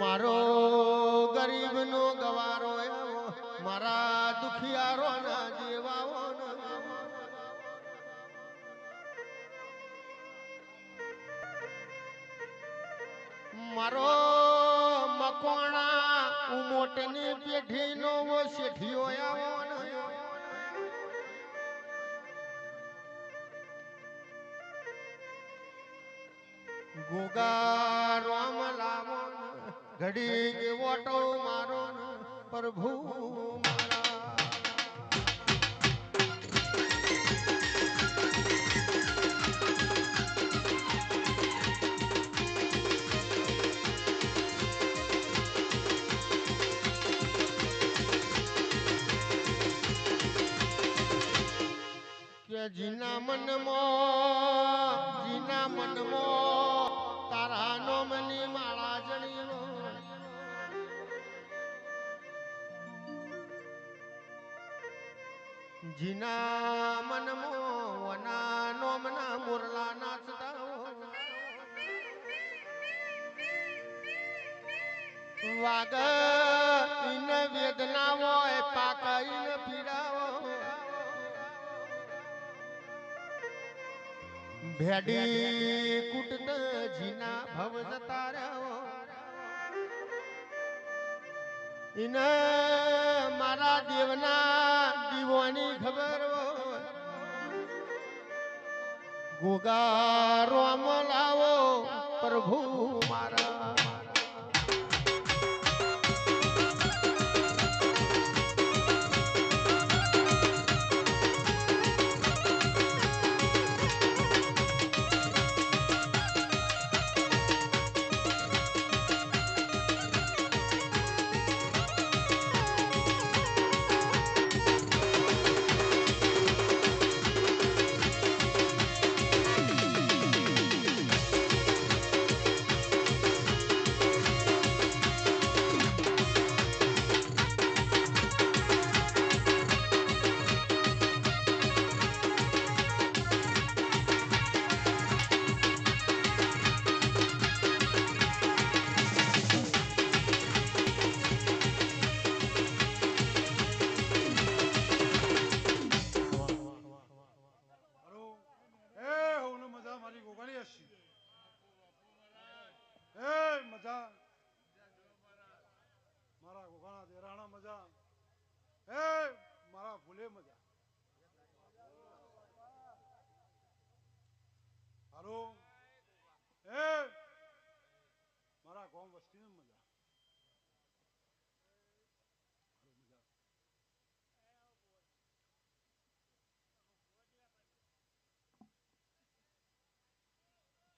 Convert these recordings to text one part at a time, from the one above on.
મારો ગરીબ નો ગવારો એવો મારા દુખિયારો ના જેવાઓ મારો મકોણા ઉમોટની પેઢી નો શેઠિયો આવો ગોગા રામ લાવો ઘડી કેવોટો મારો પ્રભુ મારા કે જીના મનમાં તારા નોમની માળા જણીનો જીના મનમાં વના નોમના મુરલા નાચતા વાગ ઇન વેદના હોય પાક ઇન પીડાવો ભેડી કુટત જીના ભવ જતા રહ્યો ઇન મારા દેવના દીવાની ખબર ગોગા રોમ લાવો પ્રભુ મારા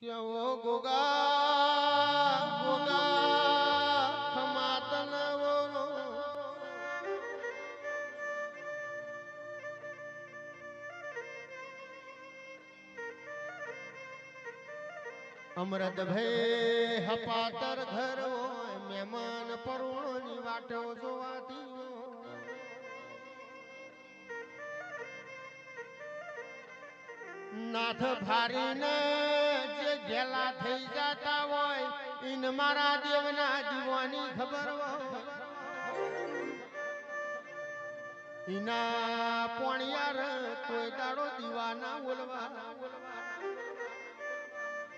કેવો ગોગા ખમાતન બોલો અમૃત ભાઈ હપાતર ઘર હોય મહેમાન પરુણોની વાટો જોવાતી નાથ ભારીને જે ઘેલા થઈ જતા હોય ઇન મારા દેવના દીવાની ખબર હોય ઇના પોણિયાર કોઈ દાડો દીવાના બોલવા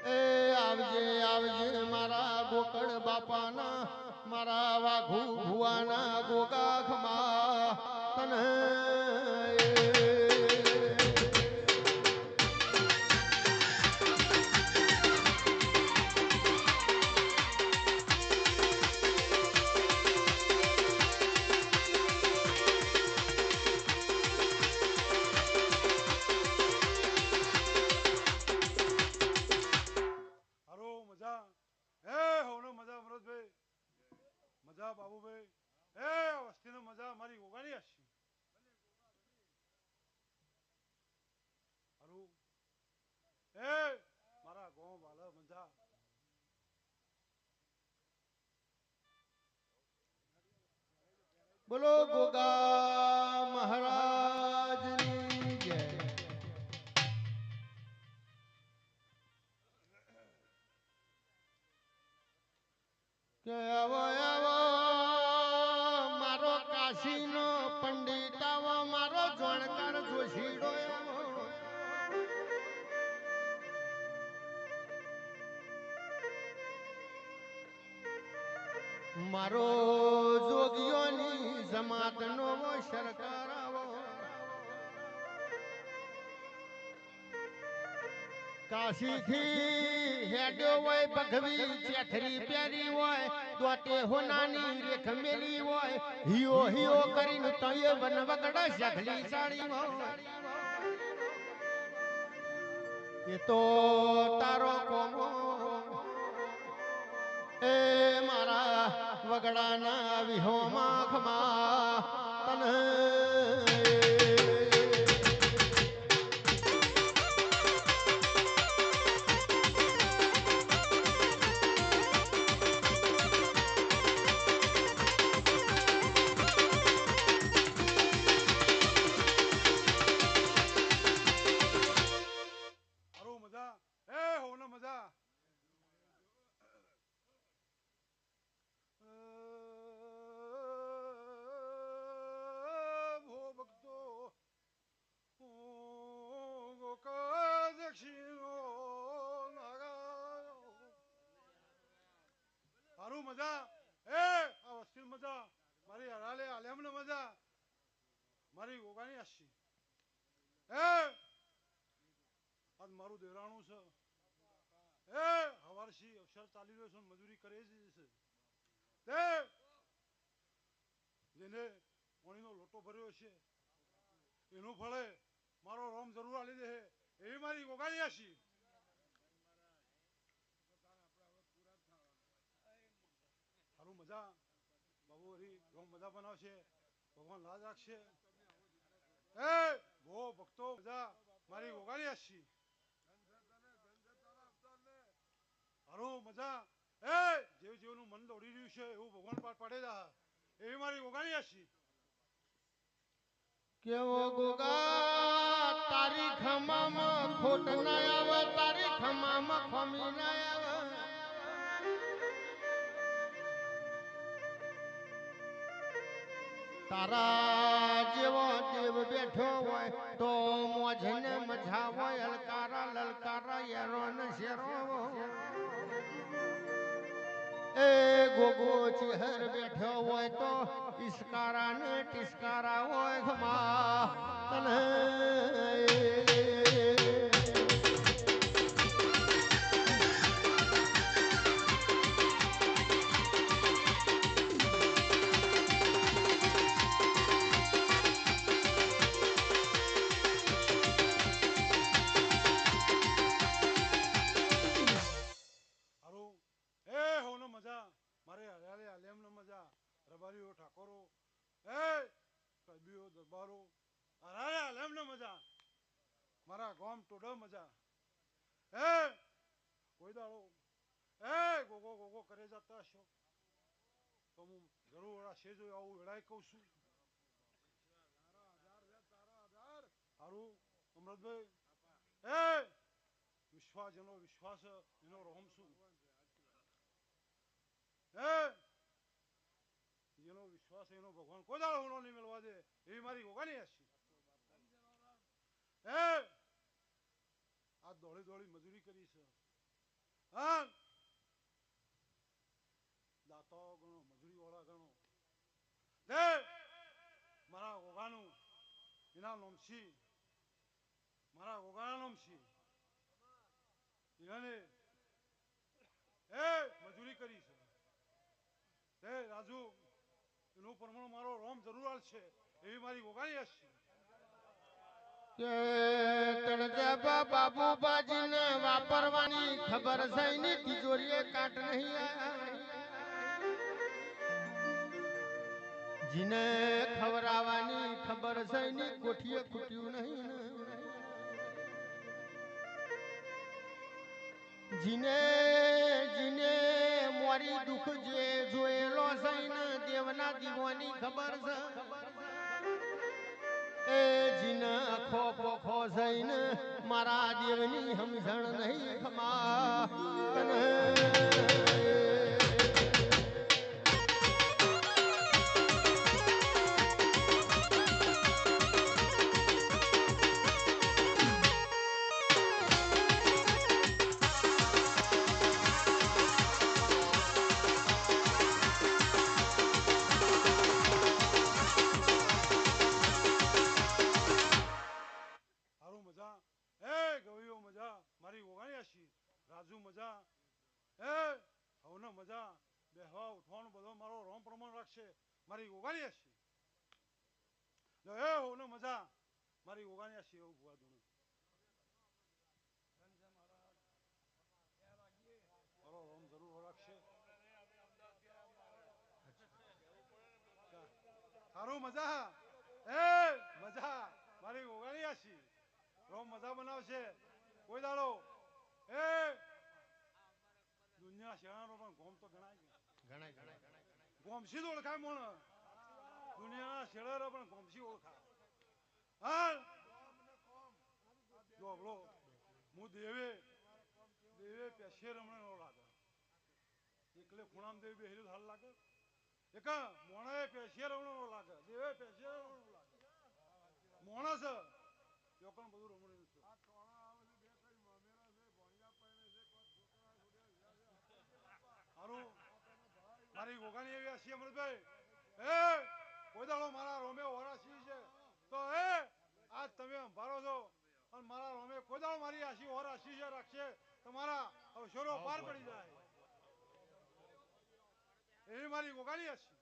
એ આવજે આવજે મારા ગોકળ બાપાના મારા વાઘુ ભુવાના ગોગા ખમા તને બોલો ગોગા મહારાજની જય કે આવો કૃષ્ણ પંડિતાવો મારો જાણકાર જોશીડો મારો જોગીઓની જમાતનો સરકાર આવો કાશીથી હેડ્યો હોય ભગવી ચેથરી પહેરી હોય દોતે હોનાની રેખ મેલી હોય હિયો હિયો કરીને તય વનવગડ સઘલી સાડી હોય એ તો તારો કોમો એ મારા વગડાના વિહોમાં ખમા તને મજા એ આ વસ્તી મજા મારી હરાલે આલેમને મજા મારી ગોગાની આશી એ આજ મારું દેરાણું છે એ હવારથી અવસર ચાલી રહ્યો છે મજૂરી કરે છે તે જેને પાણીનો લોટો ભર્યો છે એનું ફળે મારો રોમ જરૂર આલી દે એવી મારી ગોગાની આશી મજા બાબુ હરી રોમ મજા બનાવશે ભગવાન લાજ રાખશે એ ભો ભક્તો મજા મારી ગોગાની આશી હારું મજા એ જેવ જેવનું મન દોડી રહ્યું છે એવું ભગવાન પાર પાડે જા એવી મારી ગોગાની આશી કેવો ગોગા તારી ખમામાં ખોટ ના આવે તારી ખમામાં ખમી ના આવે તારા જેવો દેવ બેઠો હોય તો મોજને મજા હોય હલકારા લલકારા યારો ને શેરો એ ગોગો ચહેર બેઠો હોય તો ઈસ્કારા ને ટિસ્કારા હોય ખમા તને રબારીઓ ઠાકોરો એ કબીઓ દરબારો અરે આલેમને મજા મારા ગામ ટોડો મજા એ કોઈ દાડો એ ગોગો ગોગો કરે જતા હશો તો હું જરૂર આ શેજો આવું વેળાય કહું છું સારું અમૃતભાઈ એ વિશ્વાસ એનો વિશ્વાસ એનો રોમ છું એ જેનો વિશ્વાસ એનો ભગવાન કોઈ દાડો હુનો નહીં મેળવા દે એવી મારી ગોગાની આશી એ આ દોડી દોડી મજૂરી કરી છે હા દાતો ગણો મજૂરી વાળા ગણો દે મારા ગોગાનું એના નોમસી મારા ગોગાના નોમસી એને એ મજૂરી કરી છે તે રાજુ એનું પ્રમાણ મારો રોમ જરૂર આવશે એવી મારી ગોગાની આશી કે તણજાબા બાબુબાજીને વાપરવાની ખબર છે ની તિજોરીએ કાટ નહીં જીને ખવરાવાની ખબર છે ની કોઠીએ ખૂટ્યું નહીં જીને જીને મોરી દુઃખ જે જોયેલો છે ને દેવના દીવાની ખબર છે એ જીને આખો પોખો જઈને મારા દેવની સમજણ નહીં ખમા તને હજુ મજા એ હવને મજા બેહવા ઉઠવાનું બધો મારો રોમ પ્રમાણ રાખશે મારી ઓગાણી હશે એ હવને મજા મારી ઓગાણી હશે એવું ભુવા દુનું મારો રોમ જરૂર રાખશે સારું મજા એ મજા મારી ઓગાણી હશે રોમ મજા બનાવશે કોઈ દાડો એ દુનિયા શેણાનો પણ ગોમ તો ગણાય ગોમસી જ ઓળખાય મોણ દુનિયાના શેણાનો પણ ગોમસી ઓળખાય હા જો આપણો હું દેવે પેશે રમણે નો લાગે એકલે ખૂણામ દેવી બેહેલું હાલ લાગે એક મોણાએ પેશે રમણે નો લાગે દેવે પેશે રમણે નો લાગે મોણસ યોકણ બધું રમણેલું છે હારું મારી ગોગાની એવી હસી અમૃતભાઈ એ કોઈ દાડો મારા રોમે ઓરાસી છે તો એ આજ તમે અંભારો છો અને મારા રોમે કોઈ દાડો મારી આશી ઓરાસી છે રાખશે તમારા અવસરો પાર પડી જાય એવી મારી ગોગાની હસી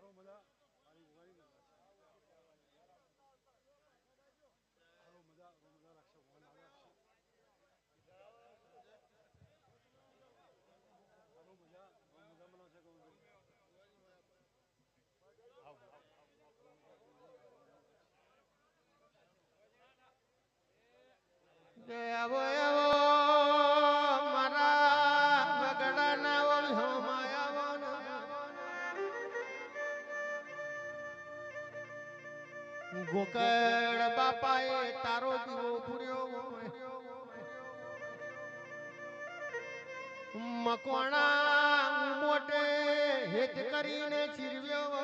હારું મજા મારી ગોગાની મજા હારું મજા રાખશે ભગવાન આવે રાખશે હારું મજા બનાવશે કહું છું આવો આવો મારા વગડાના ગોકળ બાપાએ તારો દીવો પૂર્યો મકવાણા મોટે હેત કરીને ચીરવ્યો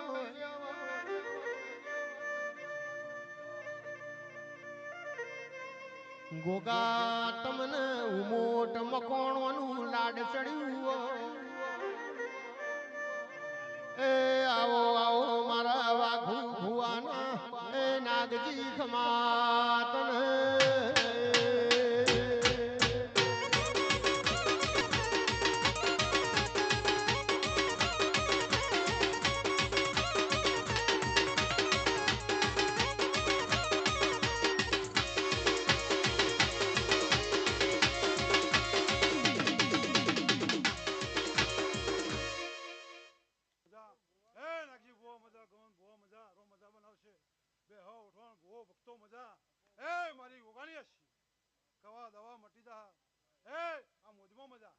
ગોગા તમને ઉમોટ મકોણોનું લાડ ચડ્યું એ આવો આવો મારા વાઘુ ભુવાના એ નાગજી ખમાતન બે હો ઉઠવાનું ભૂવો ભક્તો મજા એ મારી ઓગાણી હસી કવા દવા મટી જા એ આ મોજમાં મજા